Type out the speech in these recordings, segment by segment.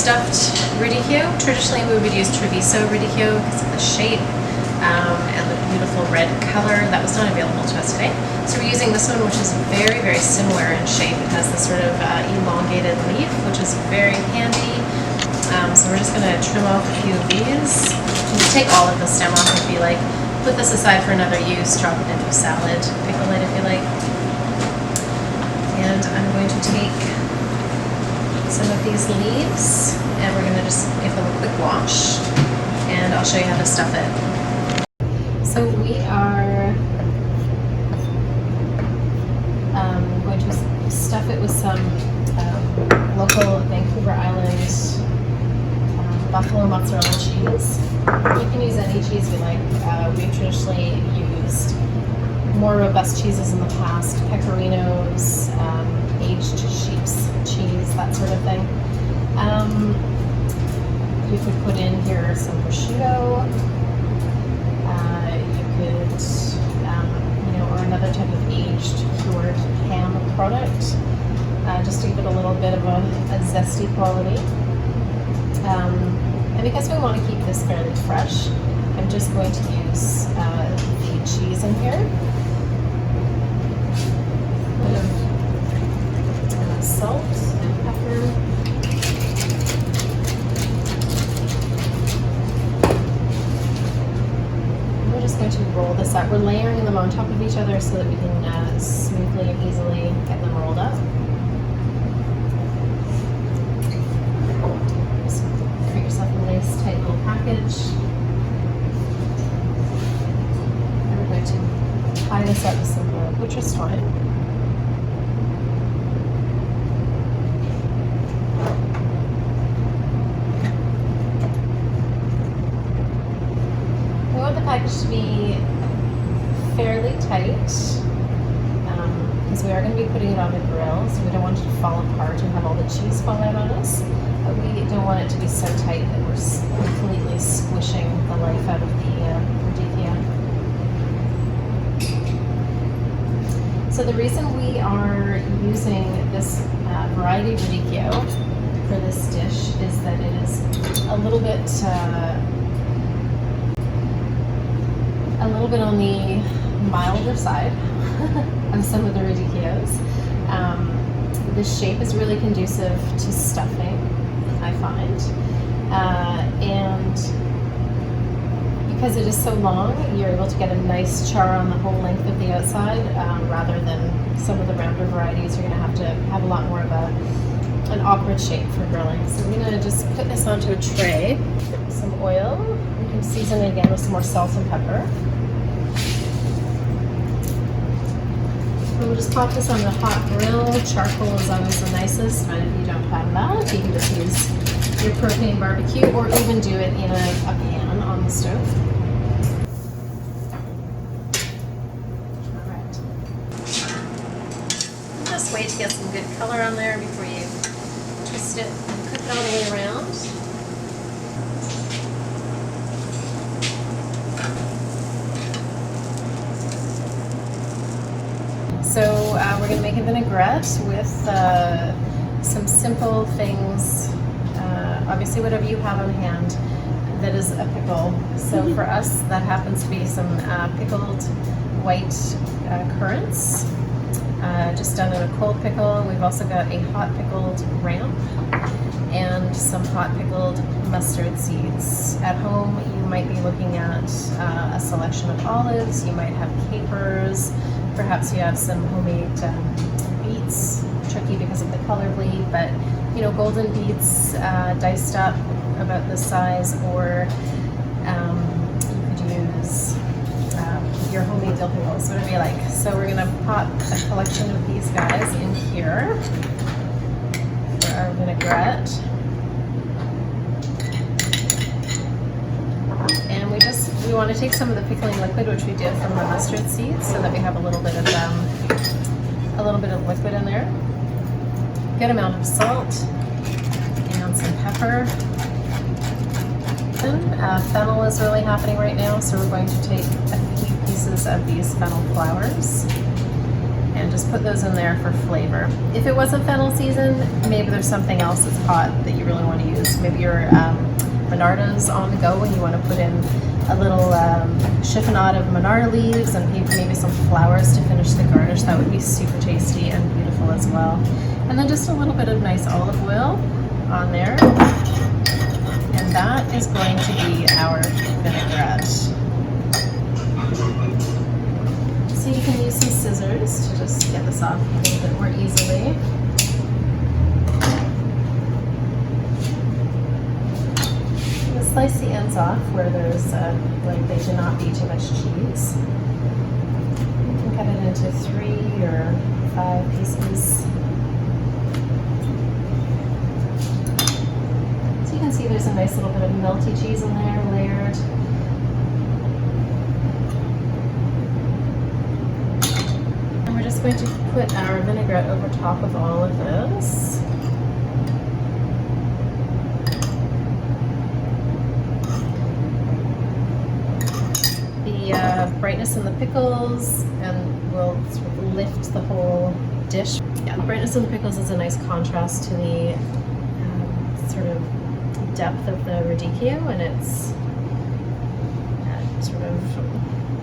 stuffed radicchio. Traditionally we would use Treviso radicchio because of the shape and the beautiful red color. That was not available to us today. So we're using this one, which is very, very similar in shape. It has this sort of elongated leaf, which is very handy. So we're just going to trim off a few of these. You can take all of the stem off if you like. Put this aside for another use. Drop it into a salad. Pickle it if you like. And I'm going to take some of these leaves and we're going to just give them a quick wash. And I'll show you how to stuff it. So we are going to stuff it with some local Vancouver Island buffalo mozzarella cheese. You can use any cheese you like. We've traditionally used more robust cheeses in the past, pecorinos, aged sheep's cheese, that sort of thing. You could put in here some prosciutto. You could, or another type of aged cured ham product, just to give it a little bit of a zesty quality. And because we want to keep this fairly fresh, I'm just going to use the cheese in here. A bit of salt and pepper. We're just going to roll this up. We're layering them on top of each other so that we can smoothly and easily get them rolled up. Nice tight little package. And we're going to tie this up with some butcher's twine. We want the package to be fairly tight because we are going to be putting it on the grill, so we don't want it to fall apart and have all the cheese fall out on us. But we don't want it to be so tight that we're completely squishing the life out of the radicchio. So the reason we are using this variety of radicchio for this dish is that it is a little bit on the milder side of some of the radicchios. This shape is really conducive to stuffing, I find, and because it is so long, you're able to get a nice char on the whole length of the outside, rather than some of the rounder varieties. You're going to have a lot more of an awkward shape for grilling. So I'm going to just put this onto a tray. Some oil. You can season it again with some more salt and pepper. We'll just pop this on the hot grill. Charcoal is always the nicest, but if you don't have that, you can just use your propane barbecue or even do it in a pan on the stove. Alright. Just wait to get some good color on there before you twist it and cook it all the way around. So we're going to make a vinaigrette with some simple things, obviously whatever you have on hand that is a pickle. So for us that happens to be some pickled white currants, just done in a cold pickle. We've also got a hot pickled ramp and some hot pickled mustard seeds. At home you might be looking at a selection of olives, you might have capers. Perhaps you have some homemade beets, tricky because of the color bleed, but golden beets diced up about this size, or you could use your homemade dill pickles, whatever you like. So we're going to pop a collection of these guys in here for our vinaigrette. And we want to take some of the pickling liquid, which we did from the mustard seeds, so that we have a little bit of liquid in there. Good amount of salt and some pepper. Fennel is really happening right now, so we're going to take a few pieces of these fennel flowers and just put those in there for flavor. If it wasn't fennel season, maybe there's something else that's hot that you really want to use. maybe your Monarda's on the go and you want to put in a little chiffonade of Monarda leaves and maybe some flowers to finish the garnish. That would be super tasty and beautiful as well. And then just a little bit of nice olive oil on there. And that is going to be our vinaigrette. So you can use some scissors to just get this off a little bit more easily. Slice the ends off where there's like they should not be too much cheese. You can cut it into 3 or 5 pieces. So you can see there's a nice little bit of melty cheese in there, layered. And we're just going to put our vinaigrette over top of all of this. Brightness in the pickles and will sort of lift the whole dish. Yeah, the brightness in the pickles is a nice contrast to the sort of depth of the radicchio and its sort of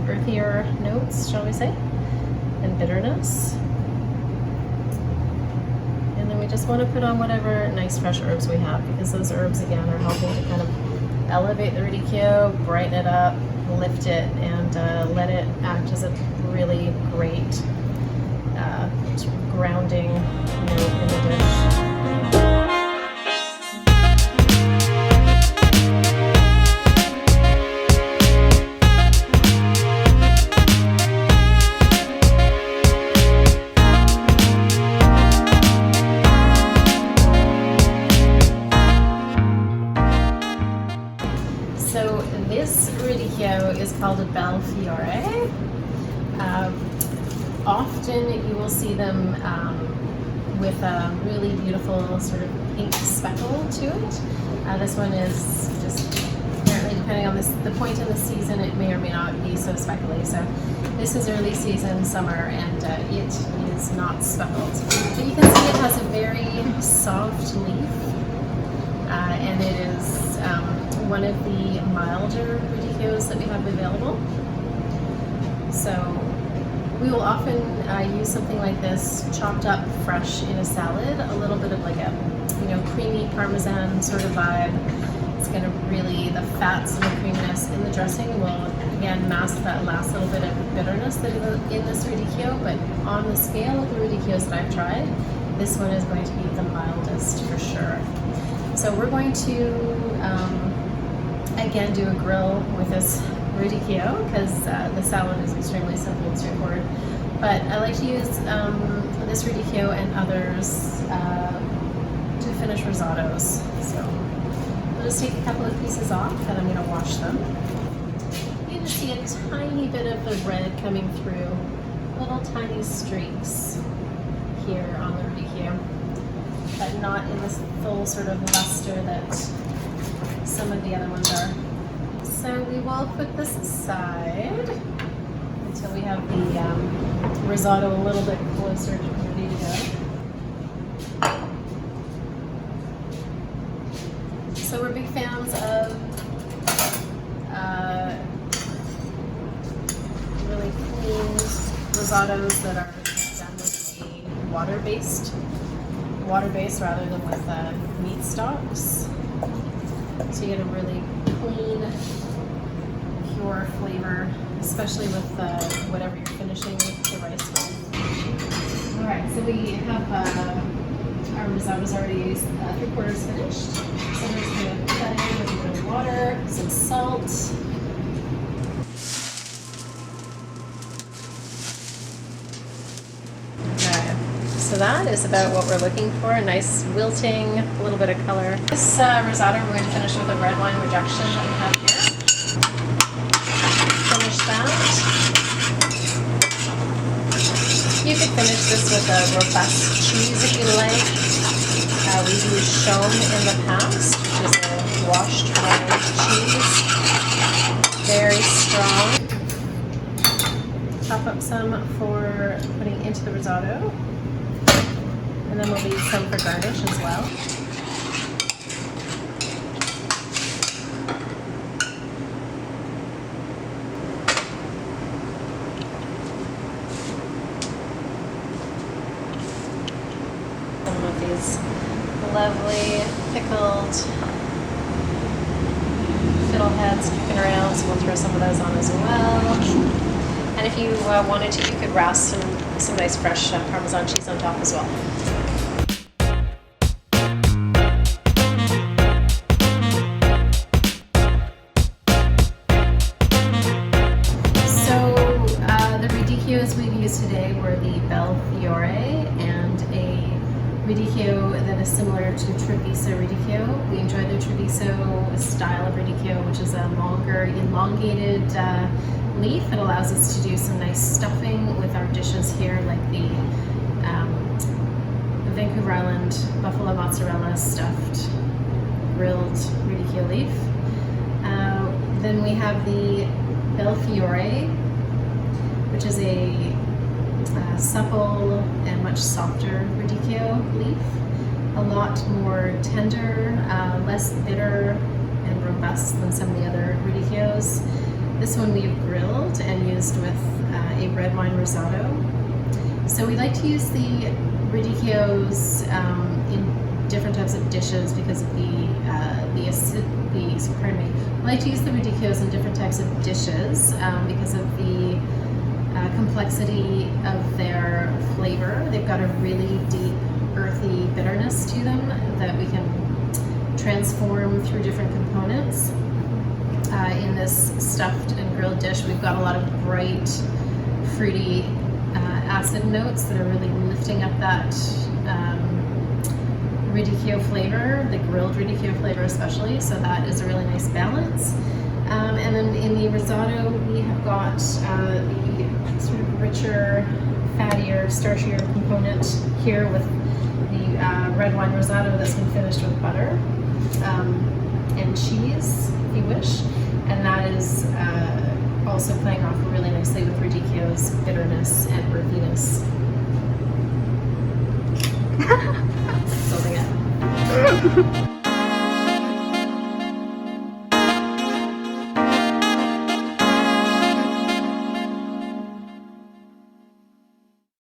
earthier notes, shall we say, and bitterness. And then we just want to put on whatever nice fresh herbs we have, because those herbs again are helping to kind of elevate the radicchio, brighten it up, lift it, and let it act as a really great sort of grounding note in the dish. So this radicchio is called a bel fiore. Often you will see them with a really beautiful sort of pink speckle to it. This one is just, apparently depending on the point in the season, it may or may not be so speckly. So this is early season, summer, and it is not speckled. But you can see it has a very soft leaf, and it is one of the milder radicchios that we have available. So we will often use something like this chopped up fresh in a salad, a little bit of like a creamy Parmesan sort of vibe. It's going to really, the fats and the creaminess in the dressing will again mask that last little bit of bitterness that is in this radicchio, but on the scale of the radicchios that I've tried, this one is going to be the mildest for sure. So we're going to again do a grill with this radicchio because the salad is extremely simple and straightforward. But I like to use this radicchio and others to finish risottos. So I'll just take a couple of pieces off and I'm going to wash them. You can see a tiny bit of the red coming through, little tiny streaks here on the radicchio, but not in this full sort of luster that some of the other ones are. So we will put this aside until we have the risotto a little bit closer to ready to go. So we're big fans of really clean risottos that are done with a water base rather than with meat stocks. So you get a really clean, pure flavor, especially with whatever you're finishing the rice with. All right, so we have our risotto's already 3/4 finished. So we're just going to put that in with a bit of water, some salt. So that is about what we're looking for, a nice wilting, a little bit of color. This risotto we're going to finish with a red wine reduction that we have here. Finish that. You could finish this with a robust cheese if you like. We've used Chaume in the past, which is a washed red cheese. Very strong. Chop up some for putting into the risotto. And then we'll leave some for garnish as well. just fiddleheads kicking around, so we'll throw some of those on as well. And if you wanted to, you could rasp some nice fresh Parmesan cheese on top as well. So the radicchios we've used today were the Bel Fiore and a radicchio that is similar to Treviso radicchio. We enjoy the Treviso style of radicchio, which is a longer, elongated leaf. It allows us to do some nice stuffing with our dishes here, like the Vancouver Island buffalo mozzarella stuffed grilled radicchio leaf. Then we have the Bel Fiore, which is a supple and much softer radicchio leaf, a lot more tender, less bitter and robust than some of the other radicchios. This one we've grilled and used with a red wine risotto. So we like to use the radicchios in different types of dishes because of I like to use the radicchios in different types of dishes because of the complexity of their flavor. They've got a really deep, earthy bitterness to them that we can transform through different components. In this stuffed and grilled dish, we've got a lot of bright, fruity acid notes that are really lifting up that radicchio flavor, the grilled radicchio flavor especially, so that is a really nice balance. And then in the risotto, we have got the sort of richer, fattier, starchier component here with the red wine risotto that's been finished with butter and cheese, if you wish. And that is also playing off really nicely with radicchio's bitterness and earthiness. Building it.